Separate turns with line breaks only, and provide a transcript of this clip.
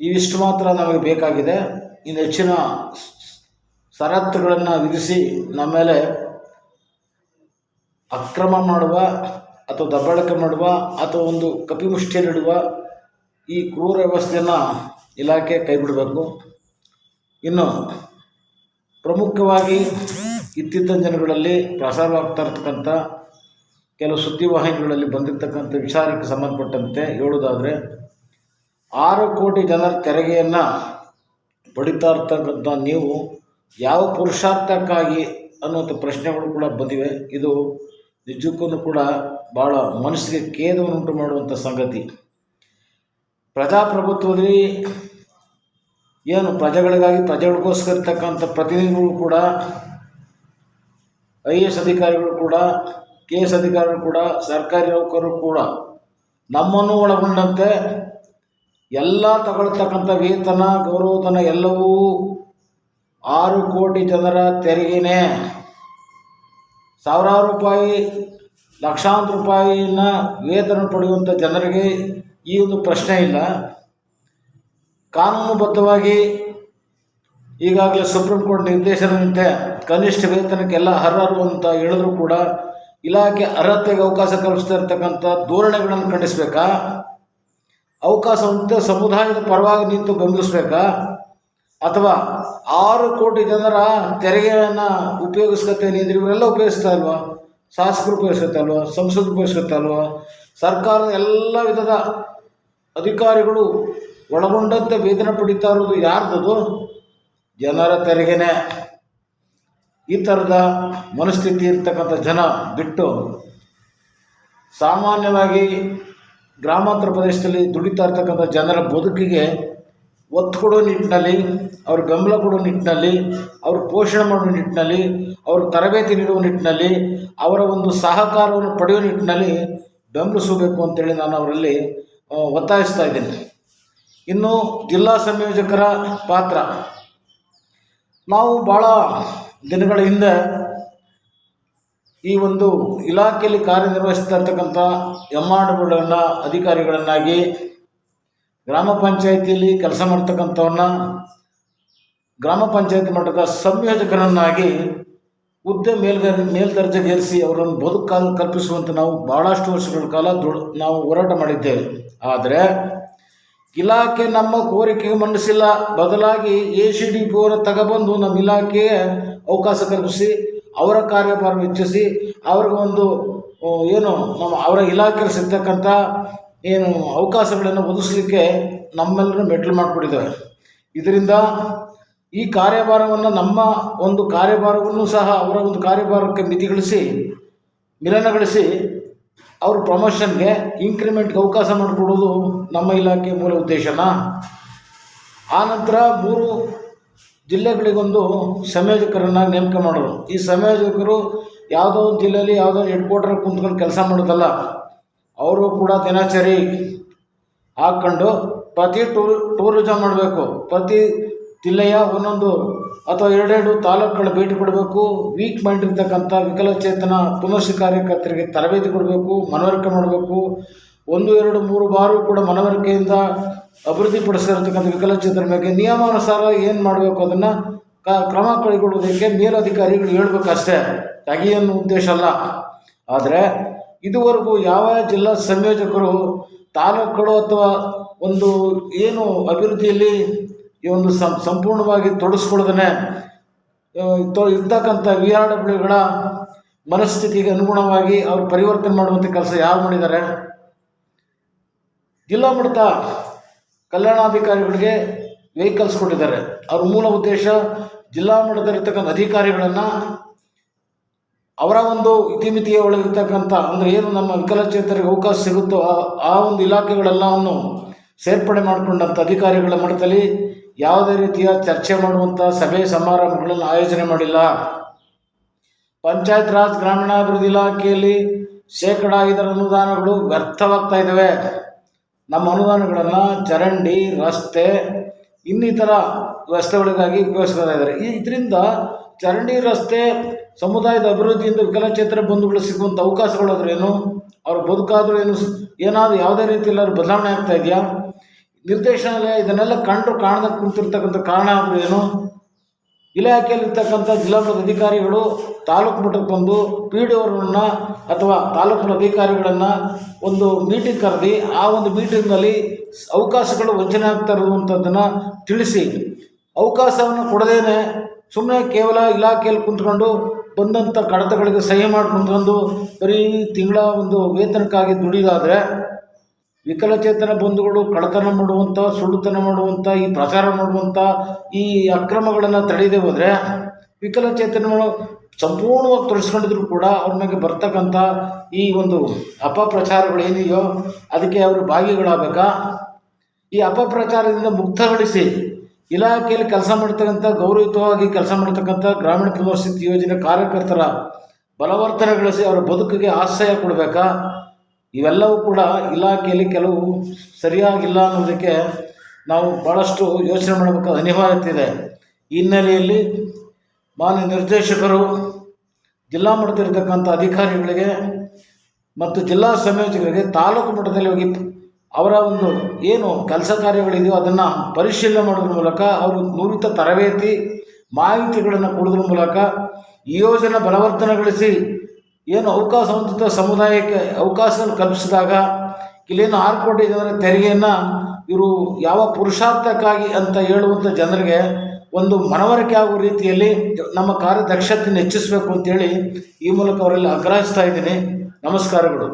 ಇವಿಷ್ಟು ಮಾತ್ರ ನಮಗೆ ಬೇಕಾಗಿದೆ. ಇನ್ನು ಹೆಚ್ಚಿನ ಷರತ್ತುಗಳನ್ನು ವಿಧಿಸಿ ನಮ್ಮ ಮೇಲೆ ಅಕ್ರಮ ಮಾಡುವ ಅಥವಾ ದಬ್ಬಾಳಿಕೆ ಮಾಡುವ ಅಥವಾ ಒಂದು ಕಪಿಮುಷ್ಟಿಯಲ್ಲಿಡುವ ಈ ಕ್ರೂರ ವ್ಯವಸ್ಥೆಯನ್ನು ಇಲಾಖೆ ಕೈಬಿಡಬೇಕು. ಇನ್ನು ಪ್ರಮುಖವಾಗಿ ಇತ್ತೀಚಿನ ದಿನಗಳಲ್ಲಿ ಪ್ರಸಾರವಾಗ್ತಾ ಇರ್ತಕ್ಕಂಥ ಕೆಲವು ಸುದ್ದಿವಾಹಿನಿಗಳಲ್ಲಿ ಬಂದಿರತಕ್ಕಂಥ ವಿಚಾರಕ್ಕೆ ಸಂಬಂಧಪಟ್ಟಂತೆ ಹೇಳುವುದಾದರೆ 6 ಕೋಟಿ ಜನರ ತೆರಿಗೆಯನ್ನು ಪಡಿತಾ ಇರ್ತಕ್ಕಂಥ ನೀವು ಯಾವ ಪುರುಷಾರ್ಥಕ್ಕಾಗಿ ಅನ್ನುವಂಥ ಪ್ರಶ್ನೆಗಳು ಕೂಡ ಬಂದಿವೆ. ಇದು ನಿಜಕ್ಕೂ ಕೂಡ ಭಾಳ ಮನಸ್ಸಿಗೆ ಖೇದವನ್ನುಂಟು ಮಾಡುವಂಥ ಸಂಗತಿ. ಪ್ರಜಾಪ್ರಭುತ್ವದಲ್ಲಿ ಏನು ಪ್ರಜೆಗಳಿಗಾಗಿ ಪ್ರಜೆಗಳಿಗೋಸ್ಕರ ಇರ್ತಕ್ಕಂಥ ಪ್ರತಿನಿಧಿಗಳು ಕೂಡ, IAS ಅಧಿಕಾರಿಗಳು ಕೂಡ, KS ಅಧಿಕಾರಿಗಳು ಕೂಡ, ಸರ್ಕಾರಿ ನೌಕರರು ಕೂಡ ನಮ್ಮನ್ನು ಒಳಗೊಂಡಂತೆ ಎಲ್ಲ ತಗೊಳ್ತಕ್ಕಂಥ ವೇತನ ಗೌರವಧನ ಎಲ್ಲವೂ 6 ಕೋಟಿ ಜನರ ತೆರಿಗೆನೇ. ಸಾವಿರಾರು ರೂಪಾಯಿ ಲಕ್ಷಾಂತರ ರೂಪಾಯಿನ ವೇತನ ಪಡೆಯುವಂಥ ಜನರಿಗೆ ಈ ಒಂದು ಪ್ರಶ್ನೆ ಇಲ್ಲ. ಕಾನೂನುಬದ್ಧವಾಗಿ ಈಗಾಗಲೇ ಸುಪ್ರೀಂ ಕೋರ್ಟ್ ನಿರ್ದೇಶನದಂತೆ ಕನಿಷ್ಠ ವೇತನಕ್ಕೆಲ್ಲ ಅರ್ಹರು ಅಂತ ಹೇಳಿದ್ರು ಕೂಡ ಇಲಾಖೆ ಅರ್ಹತೆಗೆ ಅವಕಾಶ ಕಲ್ಪಿಸ್ತಾ ಇರ್ತಕ್ಕಂಥ ಧೋರಣೆಗಳನ್ನು ಖಂಡಿಸಬೇಕಾ? ಅವಕಾಶವಂತೆ ಸಮುದಾಯದ ಪರವಾಗಿ ನಿಂತು ಬೆಂಬಲಿಸಬೇಕಾ? ಅಥವಾ 6 ಕೋಟಿ ಜನರ ತೆರಿಗೆಯನ್ನು ಉಪಯೋಗಿಸ್ಕೊತೇನೆ ಅಂದರೆ ಇವರೆಲ್ಲ ಉಪಯೋಗಿಸ್ತಾ ಇಲ್ವಾ? ಶಾಸಕರು ಉಪಯೋಗಿಸುತ್ತಾ ಅಲ್ವಾ? ಸಂಸದರು ಉಪಯೋಗಿಸುತ್ತಾ ಅಲ್ವಾ? ಸರ್ಕಾರದ ಎಲ್ಲ ವಿಧದ ಅಧಿಕಾರಿಗಳು ಒಳಗೊಂಡಂತೆ ವೇತನ ಪಡಿತಾ ಇರೋದು ಯಾರ್ದದು? ಜನರ ತೆರಿಗೆನೇ. ಈ ಥರದ ಮನಸ್ಥಿತಿ ಇರ್ತಕ್ಕಂಥ ಜನ ಬಿಟ್ಟು ಸಾಮಾನ್ಯವಾಗಿ ಗ್ರಾಮಾಂತರ ಪ್ರದೇಶದಲ್ಲಿ ದುಡಿತಾ ಇರ್ತಕ್ಕಂಥ ಜನರ ಬದುಕಿಗೆ ಒತ್ತು ಕೊಡೋ ನಿಟ್ಟಿನಲ್ಲಿ, ಅವ್ರ ಬೆಂಬಲ ಕೊಡೋ ನಿಟ್ಟಿನಲ್ಲಿ, ಅವ್ರ ಪೋಷಣೆ ಮಾಡುವ ನಿಟ್ಟಿನಲ್ಲಿ, ಅವ್ರ ತರಬೇತಿ ನೀಡುವ ನಿಟ್ಟಿನಲ್ಲಿ, ಅವರ ಒಂದು ಸಹಕಾರವನ್ನು ಪಡೆಯುವ ನಿಟ್ಟಿನಲ್ಲಿ ಬೆಂಬಲಿಸಬೇಕು ಅಂತೇಳಿ ನಾನು ಅವರಲ್ಲಿ ಒತ್ತಾಯಿಸ್ತಾ ಇದ್ದೀನಿ. ಇನ್ನು ಜಿಲ್ಲಾ ಸಂಯೋಜಕರ ಪಾತ್ರ, ನಾವು ಭಾಳ ದಿನಗಳ ಹಿಂದೆ ಈ ಒಂದು ಇಲಾಖೆಯಲ್ಲಿ ಕಾರ್ಯನಿರ್ವಹಿಸ್ತಾ ಇರ್ತಕ್ಕಂಥ MRಗಳನ್ನ ಅಧಿಕಾರಿಗಳನ್ನಾಗಿ, ಗ್ರಾಮ ಪಂಚಾಯಿತಿಯಲ್ಲಿ ಕೆಲಸ ಮಾಡ್ತಕ್ಕಂಥವನ್ನ ಗ್ರಾಮ ಪಂಚಾಯತಿ ಮಟ್ಟದ ಸಂಯೋಜಕರನ್ನಾಗಿ ಹುದ್ದೆ ಮೇಲ್ದರ್ಜೆಗೇರಿಸಿ ಅವರನ್ನು ಬದುಕು ಕಲ್ಪಿಸುವಂತೆ ನಾವು ಭಾಳಷ್ಟು ವರ್ಷಗಳ ಕಾಲ ನಾವು ಹೋರಾಟ ಮಾಡಿದ್ದೇವೆ. ಆದರೆ ಇಲಾಖೆ ನಮ್ಮ ಕೋರಿಕೆಗೆ ಮನ್ನಿಸಿಲ್ಲ. ಬದಲಾಗಿ ACDPO ತಗೊಬಂದು ನಮ್ಮ ಇಲಾಖೆಗೆ ಅವಕಾಶ ಕಲ್ಪಿಸಿ ಅವರ ಕಾರ್ಯಭಾರ ಹೆಚ್ಚಿಸಿ ಅವ್ರಿಗೆ ಒಂದು ಏನು ಅವರ ಇಲಾಖೆಯಲ್ಲಿ ಸಿಗ್ತಕ್ಕಂಥ ಏನು ಅವಕಾಶಗಳನ್ನು ಒದಗಿಸಲಿಕ್ಕೆ ನಮ್ಮೆಲ್ಲರೂ ಮೆಟ್ಲು ಮಾಡಿಬಿಟ್ಟಿದ್ದೇವೆ. ಇದರಿಂದ ಈ ಕಾರ್ಯಭಾರವನ್ನು ನಮ್ಮ ಒಂದು ಕಾರ್ಯಭಾರವನ್ನು ಸಹ ಅವರ ಒಂದು ಕಾರ್ಯಭಾರಕ್ಕೆ ಮಿಲನಗೊಳಿಸಿ ಅವ್ರ ಪ್ರಮೋಷನ್ಗೆ ಇನ್ಕ್ರಿಮೆಂಟ್ಗೆ ಅವಕಾಶ ಮಾಡಿಕೊಡೋದು ನಮ್ಮ ಇಲಾಖೆಯ ಮೂಲ ಉದ್ದೇಶನ. ಆನಂತರ 3 ಜಿಲ್ಲೆಗಳಿಗೊಂದು ಸಂಯೋಜಕರನ್ನು ನೇಮಕ ಮಾಡೋರು. ಈ ಸಂಯೋಜಕರು ಯಾವುದೋ ಒಂದು ಜಿಲ್ಲೆಯಲ್ಲಿ ಯಾವುದೋ ಹೆಡ್ ಕ್ವಾರ್ಟರ್ ಕುಂತ್ಕೊಂಡು ಕೆಲಸ ಮಾಡೋದಲ್ಲ. ಅವರು ಕೂಡ ದಿನಚರಿ ಹಾಕ್ಕೊಂಡು ಪ್ರತಿ ಟೂರಿಸಮ್ ಮಾಡಬೇಕು. ಪ್ರತಿ ಜಿಲ್ಲೆಯ ಒಂದೊಂದು ಅಥವಾ 2 ತಾಲೂಕುಗಳ ಭೇಟಿ ಕೊಡಬೇಕು. ವೀಕ್ ಮೈಂಡ್ ಇರ್ತಕ್ಕಂಥ ವಿಕಲಚೇತನ ಪುನರ್ವಸತಿ ಕಾರ್ಯಕರ್ತರಿಗೆ ತರಬೇತಿ ಕೊಡಬೇಕು, ಮನವರಿಕೆ ಮಾಡಬೇಕು. 1, 2, 3 ಬಾರಿ ಕೂಡ ಮನವರಿಕೆಯಿಂದ ಅಭಿವೃದ್ಧಿಪಡಿಸಿರ್ತಕ್ಕಂಥ ವಿಕಲಚೇತನ ಬಗ್ಗೆ ನಿಯಮಾನುಸಾರ ಏನು ಮಾಡಬೇಕು ಅದನ್ನು ಕ್ರಮ ಕೈಗೊಳ್ಳುವುದಕ್ಕೆ ಮೇಲಧಿಕಾರಿಗಳು ಹೇಳಬೇಕಷ್ಟೇ, ತಗಿಯನ್ನು ಉದ್ದೇಶ ಅಲ್ಲ. ಆದರೆ ಇದುವರೆಗೂ ಯಾವ ಜಿಲ್ಲಾ ಸಂಯೋಜಕರು ತಾಲೂಕುಗಳು ಅಥವಾ ಒಂದು ಏನು ಅಭಿವೃದ್ಧಿಯಲ್ಲಿ ಈ ಒಂದು ಸಂಪೂರ್ಣವಾಗಿ ತೊಡಗಿಸ್ಕೊಳ್ಳೋದನ್ನೇ ಇರ್ತಕ್ಕಂಥ VRWಗಳ ಮನಸ್ಥಿತಿಗೆ ಅನುಗುಣವಾಗಿ ಅವರು ಪರಿವರ್ತನೆ ಮಾಡುವಂಥ ಕೆಲಸ ಯಾರು ಮಾಡಿದ್ದಾರೆ? ಜಿಲ್ಲಾ ಮಟ್ಟದ ಕಲ್ಯಾಣಾಧಿಕಾರಿಗಳಿಗೆ ವೆಹಿಕಲ್ಸ್ ಕೊಟ್ಟಿದ್ದಾರೆ. ಅವ್ರ ಮೂಲ ಉದ್ದೇಶ ಜಿಲ್ಲಾ ಮಟ್ಟದಲ್ಲಿರ್ತಕ್ಕಂಥ ಅಧಿಕಾರಿಗಳನ್ನು ಅವರ ಒಂದು ಇತಿಮಿತಿಯ ಒಳಗಿರ್ತಕ್ಕಂಥ ಅಂದರೆ ಏನು ನಮ್ಮ ವಿಕಲಚೇತರಿಗೆ ಅವಕಾಶ ಸಿಗುತ್ತೋ ಆ ಒಂದು ಇಲಾಖೆಗಳೆಲ್ಲವನ್ನು ಸೇರ್ಪಡೆ ಮಾಡಿಕೊಂಡಂಥ ಅಧಿಕಾರಿಗಳ ಮಟ್ಟದಲ್ಲಿ ಯಾವುದೇ ರೀತಿಯ ಚರ್ಚೆ ಮಾಡುವಂಥ ಸಭೆ ಸಮಾರಂಭಗಳನ್ನು ಆಯೋಜನೆ ಮಾಡಿಲ್ಲ. ಪಂಚಾಯತ್ ರಾಜ್ ಗ್ರಾಮೀಣಾಭಿವೃದ್ಧಿ ಇಲಾಖೆಯಲ್ಲಿ 5% ಅನುದಾನಗಳು ವ್ಯರ್ಥವಾಗ್ತಾ ಇದ್ದಾವೆ. ನಮ್ಮ ಅನುದಾನಗಳನ್ನು ಚರಂಡಿ, ರಸ್ತೆ, ಇನ್ನಿತರ ವ್ಯವಸ್ಥೆಗಳಿಗಾಗಿ ಉಪಯೋಗಿಸ್ತಾ ಇದ್ದಾರೆ. ಇದರಿಂದ ಚರಂಡಿ, ರಸ್ತೆ, ಸಮುದಾಯದ ಅಭಿವೃದ್ಧಿಯಿಂದ ವಿಕಲಚೇತರ ಬಂಧುಗಳು ಸಿಗುವಂಥ ಅವಕಾಶಗಳಾದ್ರೂ ಏನು, ಅವ್ರ ಬದುಕಾದರೂ ಏನು, ಏನಾದರೂ ಯಾವುದೇ ರೀತಿಯಲ್ಲಿ ಬದಲಾವಣೆ ಆಗ್ತಾ ಇದೆಯಾ? ನಿರ್ದೇಶನಾಲಯ ಇದನ್ನೆಲ್ಲ ಕಾಣದ ಕುಂತಿರ್ತಕ್ಕಂಥ ಕಾರಣ ಆದರೂ ಏನು? ಇಲಾಖೆಯಲ್ಲಿರ್ತಕ್ಕಂಥ ಜಿಲ್ಲಾ ಮಟ್ಟದ ಅಧಿಕಾರಿಗಳು ತಾಲೂಕು ಮಟ್ಟಕ್ಕೆ ಬಂದು ಪಿ ಡಿ ಅವರನ್ನು ಅಥವಾ ತಾಲೂಕು ಮಟ್ಟದ ಅಧಿಕಾರಿಗಳನ್ನು ಒಂದು ಮೀಟಿಂಗ್ ಕರೆದು ಆ ಒಂದು ಮೀಟಿಂಗ್ನಲ್ಲಿ ಅವಕಾಶಗಳು ವಂಚನೆ ಆಗ್ತಾ ಇರುವಂಥದ್ದನ್ನು ತಿಳಿಸಿ, ಅವಕಾಶವನ್ನು ಕೊಡದೇನೆ ಸುಮ್ಮನೆ ಕೇವಲ ಇಲಾಖೆಯಲ್ಲಿ ಕುಂತ್ಕೊಂಡು ಬಂದಂಥ ಕಡತಗಳಿಗೆ ಸಹಿ ಮಾಡ್ಕೊಂಡು ಬರೀ ತಿಂಗಳ ಒಂದು ವೇತನಕ್ಕಾಗಿ ದುಡಿದಾದರೆ ವಿಕಲಚೇತನ ಬಂಧುಗಳು ಕಳ್ಳತನ ಮಾಡುವಂಥ, ಸುಳ್ಳುತನ ಮಾಡುವಂಥ, ಈ ಪ್ರಚಾರ ಮಾಡುವಂಥ ಈ ಅಕ್ರಮಗಳನ್ನು ತಡೆಯದೆ ಹೋದರೆ ವಿಕಲಚೇತನಗಳು ಸಂಪೂರ್ಣವಾಗಿ ತೊಡಸ್ಕೊಂಡಿದ್ರು ಕೂಡ ಅವ್ರ ಮೇಲೆ ಬರ್ತಕ್ಕಂಥ ಈ ಒಂದು ಅಪಪ್ರಚಾರಗಳು ಏನಿದೆಯೋ ಅದಕ್ಕೆ ಅವರು ಭಾಗಿಗಳಾಗಬೇಕಾ? ಈ ಅಪಪ್ರಚಾರದಿಂದ ಮುಕ್ತಗೊಳಿಸಿ ಇಲಾಖೆಯಲ್ಲಿ ಕೆಲಸ ಮಾಡ್ತಕ್ಕಂಥ, ಗೌರವಯುತವಾಗಿ ಕೆಲಸ ಮಾಡ್ತಕ್ಕಂಥ ಗ್ರಾಮೀಣ ಪುನರ್ವಸತಿ ಯೋಜನೆ ಕಾರ್ಯಕರ್ತರ ಬಲವರ್ತನೆಗೊಳಿಸಿ ಅವರ ಬದುಕಿಗೆ ಆಶ್ರಯ ಕೊಡಬೇಕಾ? ಇವೆಲ್ಲವೂ ಕೂಡ ಇಲಾಖೆಯಲ್ಲಿ ಕೆಲವು ಸರಿಯಾಗಿಲ್ಲ ಅನ್ನೋದಕ್ಕೆ ನಾವು ಭಾಳಷ್ಟು ಯೋಚನೆ ಮಾಡಬೇಕಾದ ಅನಿವಾರ್ಯತೆ ಇದೆ. ಈ ಹಿನ್ನೆಲೆಯಲ್ಲಿ ಮಾನ್ಯ ನಿರ್ದೇಶಕರು ಜಿಲ್ಲಾ ಮಟ್ಟದಲ್ಲಿರ್ತಕ್ಕಂಥ ಅಧಿಕಾರಿಗಳಿಗೆ ಮತ್ತು ಜಿಲ್ಲಾ ಸಂಯೋಜಕರಿಗೆ ತಾಲೂಕು ಮಟ್ಟದಲ್ಲಿ ಹೋಗಿ ಅವರ ಒಂದು ಏನು ಕೆಲಸ ಕಾರ್ಯಗಳಿದೆಯೋ ಅದನ್ನು ಪರಿಶೀಲನೆ ಮಾಡೋದ್ರ ಮೂಲಕ ಅವರು ನುರಿತ ತರಬೇತಿ ಮಾಹಿತಿಗಳನ್ನು ಕೊಡೋದ್ರ ಮೂಲಕ ಈ ಯೋಜನೆ ಬಲವರ್ಧನೆಗೊಳಿಸಿ ಏನು ಅವಕಾಶ ವಂಚಿತ ಸಮುದಾಯಕ್ಕೆ ಅವಕಾಶವನ್ನು ಕಲ್ಪಿಸಿದಾಗ ಇಲ್ಲೇನು 6 ಕೋಟಿ ಜನರ ತೆರಿಗೆಯನ್ನು ಇವರು ಯಾವ ಪುರುಷಾರ್ಥಕ್ಕಾಗಿ ಅಂತ ಹೇಳುವಂಥ ಜನರಿಗೆ ಒಂದು ಮನವರಿಕೆ ಆಗುವ ರೀತಿಯಲ್ಲಿ ನಮ್ಮ ಕಾರ್ಯದಕ್ಷತೆಯನ್ನು ಹೆಚ್ಚಿಸಬೇಕು ಅಂತೇಳಿ ಈ ಮೂಲಕ ಅವರಲ್ಲಿ ಆಗ್ರಹಿಸ್ತಾ ಇದ್ದೀನಿ. ನಮಸ್ಕಾರಗಳು.